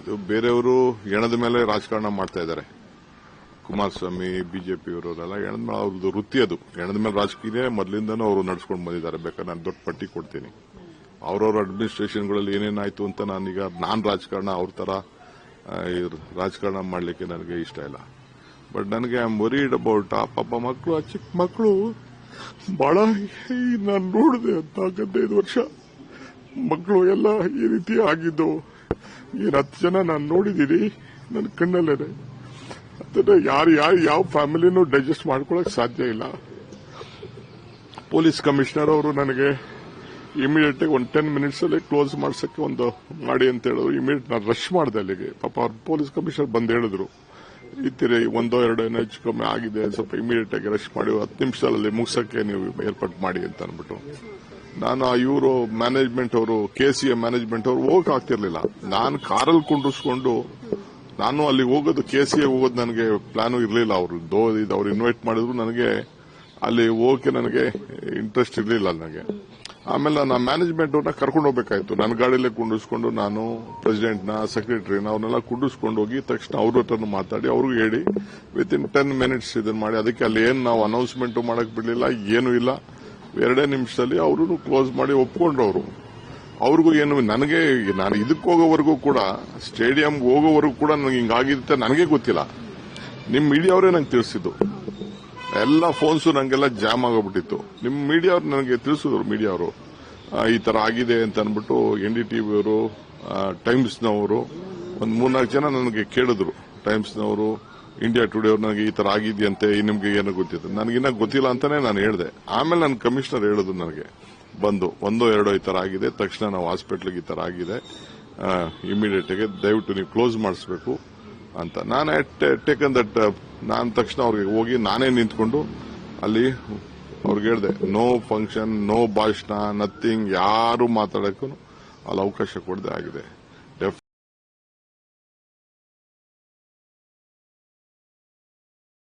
ಇದು ಬೇರೆಯವರು ಎಣದ ಮೇಲೆ ರಾಜಕಾರಣ ಮಾಡ್ತಾ ಇದ್ದಾರೆ. ಕುಮಾರಸ್ವಾಮಿ, ಬಿಜೆಪಿಯವರೆಲ್ಲ ಎಣದ ಮೇಲೆ ಅವ್ರದ್ದು ವೃತ್ತಿ ಅದು. ಎಣದ ಮೇಲೆ ರಾಜಕೀಯ ಮೊದಲಿಂದನೂ ಅವರು ನಡ್ಸ್ಕೊಂಡು ಬಂದಿದ್ದಾರೆ. ಬೇಕಾದ್ರೆ ನಾನು ದೊಡ್ಡ ಪಟ್ಟಿ ಕೊಡ್ತೀನಿ. ಅವ್ರವ್ರ ಅಡ್ಮಿನಿಸ್ಟ್ರೇಷನ್ಗಳಲ್ಲಿ ಏನೇನಾಯ್ತು ಅಂತ ನಾನ್ ರಾಜಕಾರಣ ಅವ್ರ ತರ ರಾಜಕಾರಣ ಮಾಡಲಿಕ್ಕೆ ನನಗೆ ಇಷ್ಟ ಇಲ್ಲ. ಬಟ್ ನನಗೆ ಐ ಆಮ್ ವರಿಡ್ ಅಬೌಟ್ ಆ ಪಾಪ ಮಕ್ಕಳು, ಆ ಚಿಕ್ಕ ಮಕ್ಕಳು ಬಹಳ ನಾನು ನೋಡಿದೆ ಅಂತ 15 ವರ್ಷ ಮಕ್ಕಳು ಎಲ್ಲ ಈ ರೀತಿ ಆಗಿದ್ದು. 10 ಜನ ನಾನು ನೋಡಿದ್ದೀನಿ ನನ್ನ ಕಣ್ಣಲ್ಲೇ. ಅದನ್ನ ಯಾರು ಯಾವ ಫ್ಯಾಮಿಲಿನೂ ಡೈಜೆಸ್ಟ್ ಮಾಡ್ಕೊಳಕ್ ಸಾಧ್ಯ ಇಲ್ಲ. ಪೊಲೀಸ್ ಕಮಿಷನರ್ ಅವರು ನನಗೆ ಇಮಿಡಿಯೇಟ್ ಆಗಿ 10 ಮಿನಿಟ್ಸ್ ಅಲ್ಲಿ ಕ್ಲೋಸ್ ಮಾಡ್ಸಕ್ಕೆ ಒಂದು ಮಾಡಿ ಅಂತ ಹೇಳಿದ್ರು. ಇಮಿಡಿಯೇಟ್ ನಾನು ರಶ್ ಮಾಡಿದೆ ಅಲ್ಲಿಗೆ. ಪಾಪ ಅವ್ರ ಪೊಲೀಸ್ ಕಮಿಷನರ್ ಬಂದು ಹೇಳಿದ್ರು, ಇತ್ತಿರಿ 1-2 ಏನೋ ಹೆಚ್ಚು ಕಮ್ಮಿ ಆಗಿದೆ, ಸ್ವಲ್ಪ ಇಮಿಡಿಯೇಟ್ ಆಗಿ ರಶ್ ಮಾಡಿ 10 ನಿಮಿಷದಲ್ಲಿ ಮುಗಿಸಕ್ಕೆ ನೀವು ಏರ್ಪಾಟ್ ಮಾಡಿ ಅಂತ ಅಂದ್ಬಿಟ್ಟು. ನಾನು ಇವರು ಮ್ಯಾನೇಜ್ಮೆಂಟ್ ಅವರು, KCA ಮ್ಯಾನೇಜ್ಮೆಂಟ್ ಅವರು ಹೋಗಕ್ ಆಗ್ತಿರ್ಲಿಲ್ಲ. ನಾನು ಕಾರಲ್ಲಿ ಕುಂಡಿಸ್ಕೊಂಡು ನಾನು ಅಲ್ಲಿ ಹೋಗೋದು, KCA ಹೋಗೋದು ನನಗೆ ಪ್ಲಾನು ಇರಲಿಲ್ಲ. ಅವ್ರು ಇನ್ವೈಟ್ ಮಾಡಿದ್ರು, ನನಗೆ ಅಲ್ಲಿ ಹೋಗಕ್ಕೆ ನನಗೆ ಇಂಟ್ರೆಸ್ಟ್ ಇರಲಿಲ್ಲ ನನಗೆ. ಆಮೇಲೆ ನಾನು ಮ್ಯಾನೇಜ್ಮೆಂಟ್ ಅವ್ರನ್ನ ಕರ್ಕೊಂಡು ಹೋಗ್ಬೇಕಾಯ್ತು. ನನ್ನ ಗಾಡಿಯಲ್ಲೇ ಕುಂಡಿಸ್ಕೊಂಡು ನಾನು ಪ್ರೆಸಿಡೆಂಟ್ನ, ಸೆಕ್ರೆಟರಿನ ಅವ್ರನ್ನೆಲ್ಲ ಕುಂಡಿಸ್ಕೊಂಡು ಹೋಗಿ ತಕ್ಷಣ ಅವ್ರ ಹತ್ರ ಮಾತಾಡಿ ಅವ್ರಿಗೂ ಹೇಳಿ ವಿತಿನ್ 10 ಮಿನಿಟ್ಸ್ ಇದನ್ನ ಮಾಡಿ. ಅದಕ್ಕೆ ಅಲ್ಲಿ ಏನು ನಾವು ಅನೌನ್ಸ್ಮೆಂಟ್ ಮಾಡಕ್ ಬಿಡಲಿಲ್ಲ, ಏನೂ ಇಲ್ಲ. 2 ನಿಮಿಷದಲ್ಲಿ ಅವರು ಕ್ಲೋಸ್ ಮಾಡಿ ಒಪ್ಕೊಂಡ್ರು. ಅವ್ರಿಗೂ ಏನು, ನನಗೆ ನಾನು ಇದಕ್ಕೆ ಹೋಗೋವರೆಗೂ ಕೂಡ, ಸ್ಟೇಡಿಯಂಗೆ ಹೋಗೋವರೆಗೂ ಕೂಡ ನನಗೆ ಹಿಂಗಾಗಿರುತ್ತೆ ನನಗೆ ಗೊತ್ತಿಲ್ಲ. ನಿಮ್ ಮೀಡಿಯಾವರೇ ನಂಗೆ ತಿಳಿಸಿದ್ದು. ಎಲ್ಲ ಫೋನ್ಸು ನಂಗೆಲ್ಲ ಜಾಮ್ ಆಗೋಗ್ಬಿಟ್ಟಿತ್ತು. ನಿಮ್ಮ ಮೀಡಿಯಾವ್ರು ನನಗೆ ತಿಳಿಸಿದ್ರು. ಮೀಡಿಯಾವರು ಈ ತರ ಆಗಿದೆ ಅಂತ ಅಂದ್ಬಿಟ್ಟು NDTV ಅವರು, ಟೈಮ್ಸ್ನವರು ಒಂದು 3-4 ಜನ ನನಗೆ ಕೇಳಿದ್ರು. ಟೈಮ್ಸ್ನವರು, ಇಂಡಿಯಾ ಟುಡೇ ಅವರು ನನಗೆ ಈ ತರ ಆಗಿದೆಯಂತೆ, ನಿಮ್ಗೆ ಏನೋ ಗೊತ್ತಿತ್ತು. ನನಗಿನ್ನ ಗೊತ್ತಿಲ್ಲ ಅಂತಾನೆ ನಾನು ಹೇಳಿದೆ. ಆಮೇಲೆ ನನ್ನ ಕಮಿಷನರ್ ಹೇಳಿದ್ರು ನನಗೆ ಬಂದು 1-2 ಈ ತರ ಆಗಿದೆ, ತಕ್ಷಣ ನಾವು ಹಾಸ್ಪಿಟ್ಲಿಗೆ ಈ ತರ ಆಗಿದೆ, ಇಮಿಡಿಯೇಟ್ ಆಗಿ ದಯವಿಟ್ಟು ನೀವು ಕ್ಲೋಸ್ ಮಾಡಿಸಬೇಕು ಅಂತ. ನಾನು ಟೇಕನ್ ದಟ್. ನಾನು ತಕ್ಷಣ ಅವ್ರಿಗೆ ಹೋಗಿ ನಾನೇ ನಿಂತ್ಕೊಂಡು ಅಲ್ಲಿ ಅವ್ರಿಗೆ ಹೇಳಿದೆ, ನೋ ಫಂಕ್ಷನ್, ನೋ ಭಾಷಣ, ನಥಿಂಗ್, ಯಾರು ಮಾತಾಡಕ್ಕೂ ಅಲ್ಲಿ ಅವಕಾಶ ಕೊಡದೆ ಆಗಿದೆ.